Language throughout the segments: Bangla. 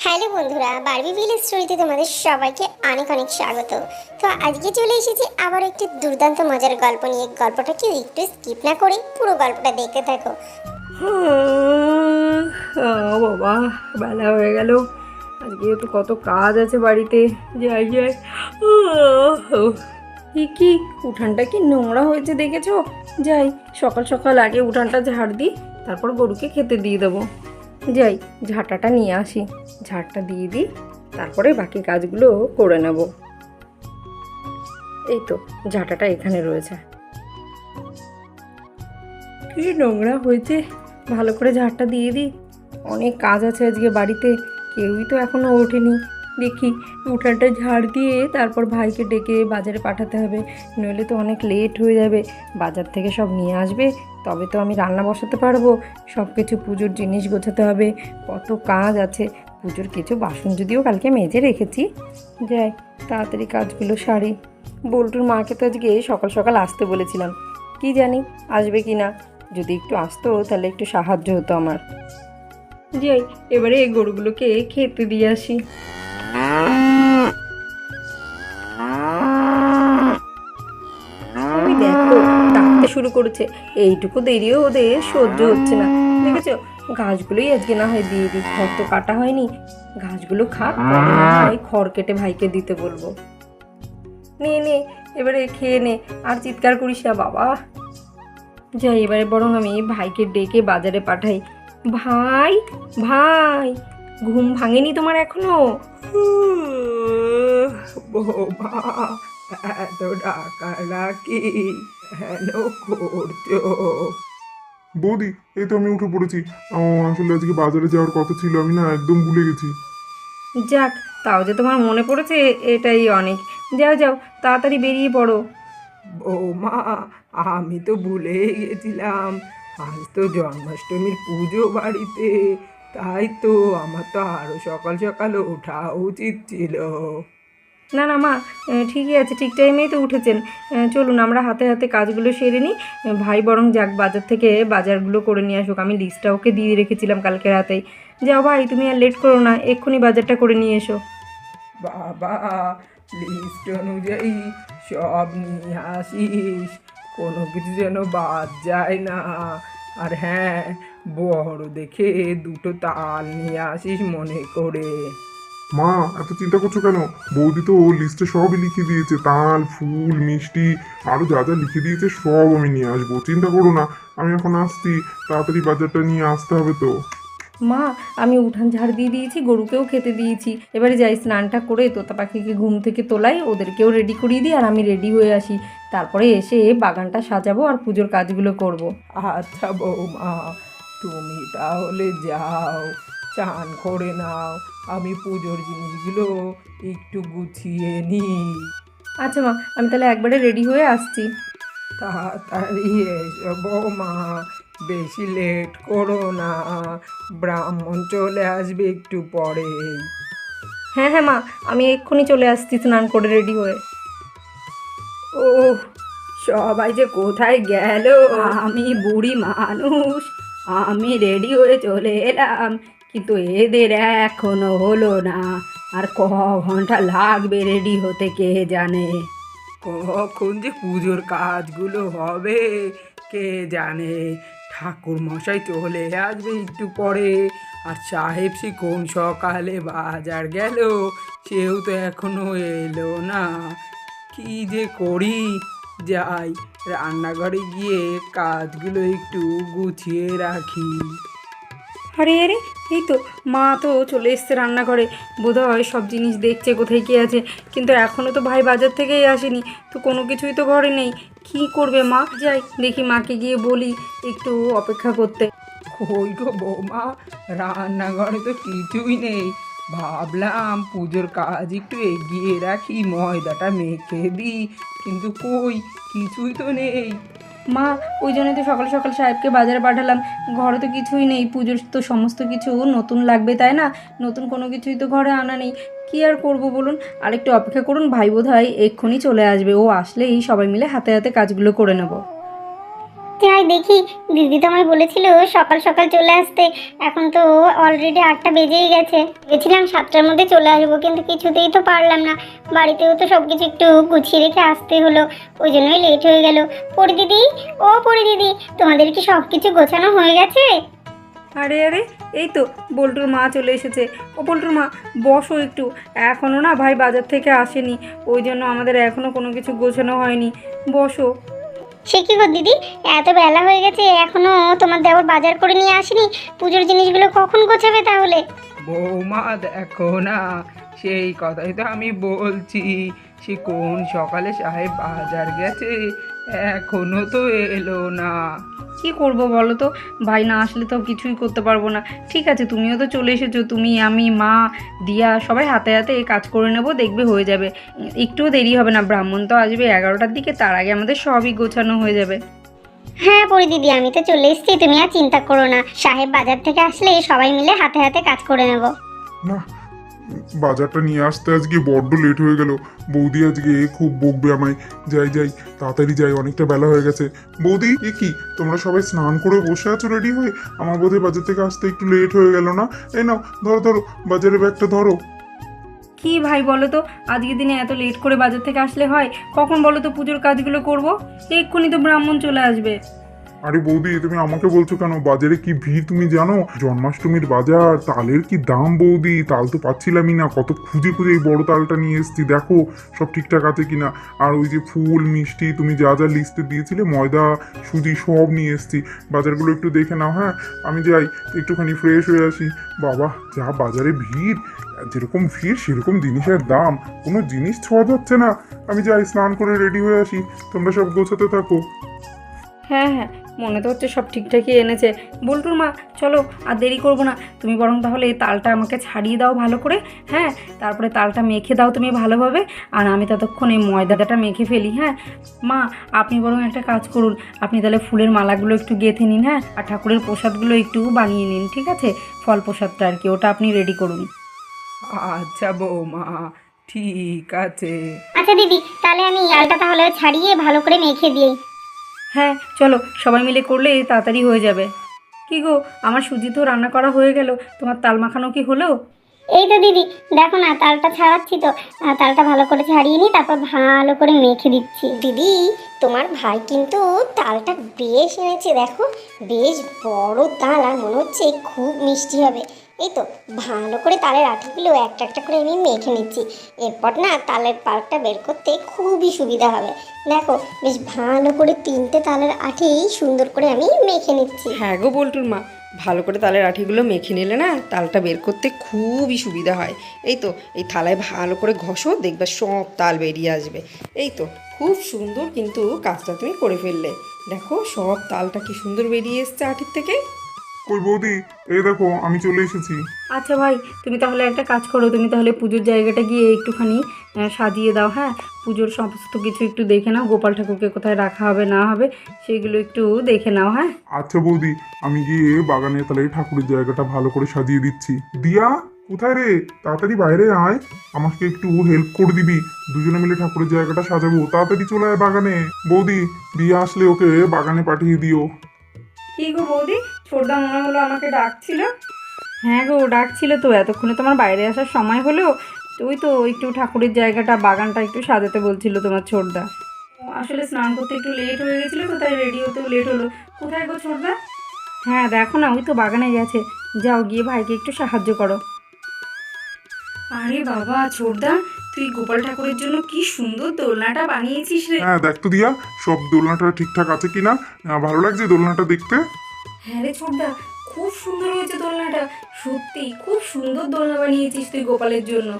হ্যালো বন্ধুরা, বারবি ভিলেজ স্টোরিতে তোমাদের সবাইকে অনেক অনেক স্বাগত। তো আজকে চলে এসেছি আবার একটি দুর্দান্ত মজার গল্প নিয়ে। গল্পটা কেউ একটু স্কিপ না করে পুরো গল্পটা দেখতে থাকো। বাবা, বেলা হয়ে গেল। আজকে তো কত কাজ আছে বাড়িতে। যাই যাই। কি উঠানটা কি নোংরা হয়েছে দেখেছো? যাই, সকাল সকাল আগে উঠানটা ঝাড় দিই, তারপর গরুকে খেতে দিয়ে দেবো। যাই, ঝাঁটাটা নিয়ে আসি, ঝাড়টা দিয়ে দিই, তারপরে বাকি কাজগুলো করে নেব। এই তো ঝাঁটাটা এখানে রয়েছে। কি নোংরা হয়েছে, ভালো করে ঝাড়টা দিয়ে দিই। অনেক কাজ আছে আজকে বাড়িতে, কেউই তো এখনও ওঠেনি। দেখি, উঠানটা ঝাড় দিয়ে তারপর ভাইকে ডেকে বাজারে পাঠাতে হবে, নইলে তো অনেক লেট হয়ে যাবে। বাজার থেকে সব নিয়ে আসবে, তবে তো আমি রান্না বসাতে পারবো। সব কিছু পুজোর জিনিস গোছাতে হবে, কত কাজ আছে। পুজোর কিছু বাসন যদিও কালকে মেজে রেখেছি। যাই, তাড়াতাড়ি কাজগুলো সারি। বল্টুর মাকে তো আজকে সকাল সকাল আসতে বলেছিলাম, কি জানি আসবে কি না। যদি একটু আসতো তাহলে একটু সাহায্য হতো আমার। যাই, এবারে এই গরুগুলোকে খেতে দিয়ে আসি। ওই দেখো, ডাকতে শুরু করেছে। এইটুকু দেরিও ওদের সহ্য হচ্ছে না। দেখেছো, গাছগুলোই আজকে না হয় দিয়ে দিই, খড় তো কাটা হয়নি। গাছগুলো খাক, পরে না হয় খড় কেটে ভাইকে দিতে বলবো। নে নে, এবারে খেয়ে নে, আর চিৎকার করিস না বাবা। যাই, এবারে বরং আমি ভাইকে ডেকে বাজারে পাঠাই। ভাই, ভাই, ঘুম ভাঙেনি তোমার এখনো? বৌমা, এত ডাকাডাকি কেন করছো? বৌদি, এই তো আমি উঠে পড়েছি। আসলে আজকে বাজারে যাওয়ার কথা ছিল, আমি না একদম ভুলে গেছি। যাক, তাও যে তোমার মনে পড়েছে এটাই অনেক। যাও যাও, তাড়াতাড়ি বেরিয়ে পড়ো। বৌমা, আমি তো ভুলেই গেছিলাম, আজ তো জন্মাষ্টমীর পুজো বাড়িতে। তাই তো আমার তো আরো সকাল সকাল ওঠা উচিত ছিল। না না মা, ঠিকই আছে, ঠিক টাইমেই তো উঠেছেন। চলুন আমরা হাতে হাতে কাজগুলো সেরে নিই। ভাই বরং যাক, বাজার থেকে বাজারগুলো করে নিয়ে আসুক। আমি লিস্টটা ওকে দিয়ে রেখেছিলাম কালকে রাতেই। যাও ভাই, তুমি আর লেট করো না, এক্ষুনি বাজারটা করে নিয়ে এসো। বাবা, লিস্ট অনুযায়ী সব নিয়ে আসিস, কোনো কিছু যেন বাদ যায় না। আর হ্যাঁ, বড় দেখে দুটো তাল নিয়ে আসিস মনে করে। মা, এত চিন্তা করছো কেন? বৌদি তো লিস্টে সবই লিখে দিয়েছে, তাল, ফুল, মিষ্টি, আরো যা যা লিখে দিয়েছে সব আমি নিয়ে আসবো, চিন্তা করো না। আমি এখন আসছি, তাড়াতাড়ি বাজারটা নিয়ে আসতে হবে তো। মা, আমি উঠান ঝাড় দিয়ে দিয়েছি, গরুকেও খেতে দিয়েছি। এবারে যাই, স্নানটা করে তোতা পাখিকে ঘুম থেকে তোলাই, ওদেরকেও রেডি করিয়ে দিই, আর আমি রেডি হয়ে আসি। তারপরে এসে বাগানটা সাজাবো আর পুজোর কাজগুলো করব। আচ্ছা বৌমা, তুমি তাহলে যাও, চান করে নাও, আমি পুজোর জিনিসগুলো একটু গুছিয়ে নিই। আচ্ছা মা, আমি তাহলে একবারে রেডি হয়ে আসছি। তাড়াতাড়ি এসো বৌমা, বেশি লেট করো না, ব্রাহ্মণ চলে আসবে একটু পরেই। হ্যাঁ হ্যাঁ মা, আমি এক্ষুনি চলে আসছি স্নান করে রেডি হয়ে। ও, সবাই যে কোথায় গেল? আমি বুড়ি মানুষ, আমি রেডি হয়ে চলে এলাম, কিন্তু এদের এখনো হলো না। আর ক ঘন্টা লাগবে রেডি হতে কে জানে। কখন যে পুজোর কাজগুলো হবে কে জানে। ঠাকুর মশাই চলে আসবে একটু পরে, আর সাহেব সে কোন সকালে বাজার গেল, সেও তো এখনো এলো না। কি যে করি, যাই রান্নাঘরে গিয়ে কাজগুলো একটু গুছিয়ে রাখি। আরে আরে, এই তো মা তো চলে এসছে রান্নাঘরে। বোধহয় সব জিনিস দেখছে কোথায় কী আছে, কিন্তু এখনও তো ভাই বাজার থেকেই আসেনি, তো কোনো কিছুই তো ঘরে নেই। কি করবে মা? যাই দেখি, মাকে গিয়ে বলি একটু অপেক্ষা করতে। কই গো বৌমা, রান্নাঘরে তো কিছুই নেই। ভাবলাম পুজোর কাজ একটু এগিয়ে রাখি, ময়দাটা মেখে দিই, কিন্তু কই, কিছুই তো নেই। মা, ওই জন্যই তো সকাল সকাল সাহেবকে বাজারে পাঠালাম। ঘরে তো কিছুই নেই, পুজোর তো সমস্ত কিছু নতুন লাগবে তাই না? নতুন কোনো কিছুই তো ঘরে আনা নেই। কী আর করবো বলুন, আরেকটু অপেক্ষা করুন, ভাই বোধ হয় এক্ষুনি চলে আসবে। ও আসলেই সবাই মিলে হাতে হাতে কাজগুলো করে নেব। যাই দেখি, দিদি তো আমায় বলেছিল সকাল সকাল চলে আসতে, এখন তো অলরেডি 8টা বেজেই গেছে। ভেবেছিলাম 7টার মধ্যে চলে আসবো, কিন্তু কিছুতেই তো পারলাম না। বাড়িতেও তো সব কিছু একটু গুছিয়ে রেখে আসতে হলো, ওই জন্যই লেট হয়ে গেল। পরি দিদি, ও পরি দিদি, তোমাদের কি সব কিছু গোছানো হয়ে গেছে? আরে আরে, এই তো বল্টুর মা চলে এসেছে। ও বল্টুর মা, বসো একটু। এখনও না ভাই বাজার থেকে আসেনি, ওই জন্য আমাদের এখনও কোনো কিছু গোছানো হয়নি। বসো। সে কি গো দিদি, এত বেলা হয়ে গেছে, এখনো তোমার দেওর বাজার করে নিয়ে আসেনি? পুজোর জিনিসগুলো কখন গোছাবে তাহলে? বৌমা দেখো না, সেই কথাই তো আমি বলছি। সে কোন সকালে সাহেব বাজার গেছে, এখনো তো এলো না। কি করব বলো তো, ভাই না আসলে তো কিছুই করতে পারবো না। ঠিক আছে, তুমিও তো চলে এসেছো, তুমি আমি মা দিয়া সবাই হাতে হাতে এই কাজ করে নেবো, দেখবে হয়ে যাবে। একটুও দেরি হবে না, ব্রাহ্মণ তো আসবে 11টার দিকে, তার আগে আমাদের সবই গোছানো হয়ে যাবে। হ্যাঁ পরি দিদি, আমি তো চলে এসেছি, তুমি আর চিন্তা করো না। সাহেব বাজার থেকে আসলে সবাই মিলে হাতে হাতে কাজ করে নেব। না, বাজারটা নিয়ে আসতে আজকে বড্ড লেট হয়ে গেল। বৌদি আজকে খুব বকবে আমায়। যাই যাই, তাড়াতাড়ি যাই, অনেকটা বেলা হয়ে গেছে। বৌদি, এ কি তোমরা সবাই স্নান করে বসে আছো রেডি হয়ে? আমার বোধহয় বাজার থেকে আসতে একটু লেট হয়ে গেল না? এই নাও, ধরো ধরো, বাজারের ব্যাগটা ধরো। কি ভাই বলো তো, আজকের দিনে এত লেট করে বাজার থেকে আসলে হয়? কখন বলো তো পুজোর কাজগুলো করব? এক্ষুনি তো ব্রাহ্মণ চলে আসবে। আরে বৌদি, তুমি আমাকে বলছো কেন? বাজারে কি ভিড় তুমি জানো? জন্মাষ্টমীর বাজার, তালের কি দাম বৌদি! তাল তো পাচ্ছিলামই না, কত খুঁজে খুঁজে এই বড় তালটা নিয়ে এসেছি। দেখো সব ঠিকঠাক আছে কিনা। আর ওই যে ফুল মিষ্টি তুমি যা যা লিস্টে দিয়েছিলে, ময়দা সুজি সব নিয়ে এসেছি। বাজারগুলো একটু দেখে নাও। হ্যাঁ, আমি যাই একটুখানি ফ্রেশ হয়ে আসি। বাবা, যা বাজারে ভিড়! যেরকম ভিড় সেরকম জিনিসের দাম, কোনো জিনিস ছোঁয়া যাচ্ছে না। আমি যাই, স্নান করে রেডি হয়ে আসি, তোমরা সব গোছাতে থাকো। হ্যাঁ হ্যাঁ, মনে তো হচ্ছে সব ঠিকঠাকই এনেছে। বল্টুর মা, চলো আর দেরি করবো না, তুমি বরং তাহলে এই তালটা আমাকে ছাড়িয়ে দাও ভালো করে। হ্যাঁ, তারপরে তালটা মেখে দাও তুমি ভালোভাবে, আর আমি ততক্ষণ এই ময়দাটা মেখে ফেলি। হ্যাঁ মা, আপনি বরং একটা কাজ করুন, আপনি তাহলে ফুলের মালাগুলো একটু গেঁথে নিন। হ্যাঁ, আর ঠাকুরের প্রসাদগুলো একটু বানিয়ে নিন, ঠিক আছে? ফল প্রসাদটা আর কি, ওটা আপনি রেডি করুন। আচ্ছা বৌমা, ঠিক আছে। আচ্ছা দিদি, তাহলে আমি ডালটা তাহলে ছাড়িয়ে ভালো করে মেখে দিই। হ্যাঁ চলো, সবাই মিলে করলে তাড়াতাড়ি হয়ে যাবে। কি গো, আমার সুজি তো রান্না করা হয়ে গেল, তোমার তাল মাখানো কি হলো? এই তো দিদি, দেখো না তালটা ছাড়াচ্ছি তো। তালটা ভালো করে ছাড়িয়ে নিই, তারপর ভালো করে মেখে দিচ্ছি। দিদি, তোমার ভাই কিন্তু তালটা বেশ এনেছে, দেখো বেশ বড় তাল, আর মনে হচ্ছে খুব মিষ্টি হবে। এই তো ভালো করে তালের আঠিগুলো একটা একটা করে আমি মেখে নিচ্ছি। এরপর না তালের পাল্পটা বের করতে খুবই সুবিধা হবে। দেখো বেশ ভালো করে 3টে তালের আঠি সুন্দর করে আমি মেখে নিচ্ছি। হ্যাঁ গো বল্টুর মা, ভালো করে তালের আঠিগুলো মেখে নিলে না তালটা বের করতে খুবই সুবিধা হয়। এই তো এই থালায় ভালো করে ঘষো, দেখবে সব তাল বেরিয়ে আসবে। এই তো খুব সুন্দর কিন্তু কাজটা তুমি করে ফেললে। দেখো সব তালটা কি সুন্দর বেরিয়ে এসছে আঠির থেকে। কই বৌদি, এই দেখো আমি চলে এসেছি। আচ্ছা ভাই, তুমি তাহলে একটা কাজ করো, তুমি তাহলে পুজোর জায়গাটা গিয়ে একটুখানি সাজিয়ে দাও। হ্যাঁ, পুজোর সমস্ত কিছু একটু দেখে নাও, গোপাল ঠাকুরকে কোথায় রাখা হবে না হবে সেগুলো একটু দেখে নাও। হ্যাঁ আচ্ছা বৌদি, আমি গিয়ে বাগানে তাহলে ঠাকুরের জায়গাটা ভালো করে সাজিয়ে দিচ্ছি। দিয়া, কোথায় রে? তাড়াতাড়ি বাইরে আয়, আমাকে একটু হেল্প করে দিবি। দুজনে মিলে ঠাকুরের জায়গাটা সাজাবো, তাড়াতাড়ি চলে আয় বাগানে। বৌদি, দিয়া আসলে ওকে বাগানে পাঠিয়ে দিও। কি গো বৌদি, ছোটদা মনে হলো আমাকে ডাকছিল? হ্যাঁ গো, ডাকছিল তো, এতক্ষণে তোমার বাইরে আসার সময় হলো। ওই তো একটু ঠাকুরের জায়গাটা বাগানটা একটু সাজাতে বলছিল তোমার ছোটদা। আসলে স্নান করতে একটু লেট হয়ে গেছিলো তো, তাই রেডি হতেও লেট হলো। কোথায় গো ছোটদা? হ্যাঁ দেখো না, ওই তো বাগানে গেছে, যাও গিয়ে ভাইকে একটু সাহায্য করো। আরে বাবা ছোটদা, তুই গোপাল ঠাকুরের জন্য কি সুন্দর দোলনাটা বানিয়েছিস রে। হ্যাঁ দেখ তো দিয়া, সব দোলনাটা ঠিকঠাক আছে কিনা। ভালো লাগছে দোলনাটা দেখতে? হ্যাঁ রে ছোটদা, খুব সুন্দর হয়েছে দোলনাটা, সত্যি খুব সুন্দর দোলনা বানিয়েছিস তুই গোপালের জন্য।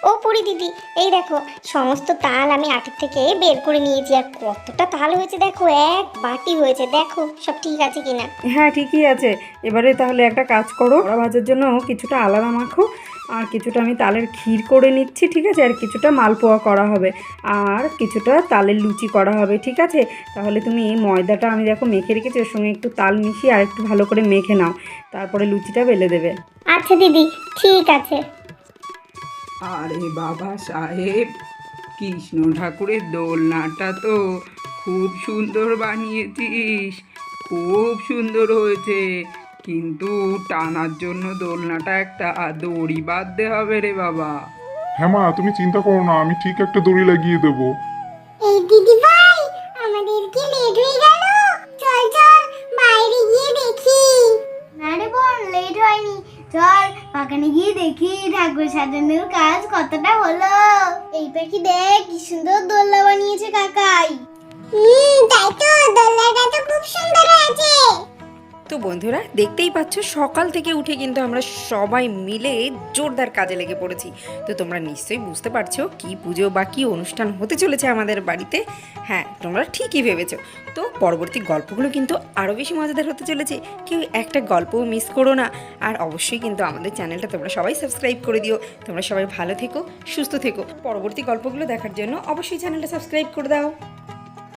ও পরি দিদি, এই দেখো সমস্ত তাল আমি আটির থেকে বের করে নিয়েছি, আর কতটা তাল হয়েছে দেখো, এক বাটি হয়েছে। দেখো সব ঠিক আছে কিনা। হ্যাঁ ঠিকই আছে। এবারে তাহলে একটা কাজ করো, বড়া ভাজার জন্য কিছুটা আলাদা মাখো, আর কিছুটা আমি তালের ক্ষীর করে নিচ্ছি, ঠিক আছে? আর কিছুটা মালপোয়া করা হবে, আর কিছুটা তালের লুচি করা হবে, ঠিক আছে? তাহলে তুমি ময়দাটা আমি দেখো মেখে রেখেছি, ওর সঙ্গে একটু তাল মিশিয়ে আর একটু ভালো করে মেখে নাও, তারপরে লুচিটা বেলে দেবে। আচ্ছা দিদি, ঠিক আছে। আরে বাবা সাহেব, কৃষ্ণ ঠাকুরের দোলনাটা তো খুব সুন্দর বানিয়েছিস, খুব সুন্দর হয়েছে, কিন্তু টানার জন্য দোলনাটা একটা দড়ি বাঁধতে হবে রে বাবা। হ্যাঁ মা, তুমি চিন্তা করো না, আমি ঠিক একটা দড়ি লাগিয়ে দেবো। এই দিদি ভাই, আমাদের কি লেট হয়ে গেল? চল চল বাইরে গিয়ে দেখি। না রে বোন, লেট হয়নি, চল বাগানে গিয়ে দেখি ঠাকুর সাজানোর কাজ কতটা হলো। এই পাখি দেখ কি সুন্দর দোলনা বানিয়েছে কাকাই। তাই তো, দোলনাটা তো খুব সুন্দর হয়েছে। তো বন্ধুরা দেখতেই পাচ্ছ সকাল থেকে উঠে কিন্তু আমরা সবাই মিলে জোরদার কাজে লেগে পড়েছি। তো তোমরা নিশ্চয়ই বুঝতে পারছো কি পুজো বা কী অনুষ্ঠান হতে চলেছে আমাদের বাড়িতে। হ্যাঁ, তোমরা ঠিকই ভেবেছো। তো পরবর্তী গল্পগুলো কিন্তু আরও বেশি মজাদার হতে চলেছে, কেউ একটা গল্পও মিস করো না। আর অবশ্যই কিন্তু আমাদের চ্যানেলটা তোমরা সবাই সাবস্ক্রাইব করে দিও। তোমরা সবাই ভালো থেকো, সুস্থ থেকো। পরবর্তী গল্পগুলো দেখার জন্য অবশ্যই চ্যানেলটা সাবস্ক্রাইব করে দাও।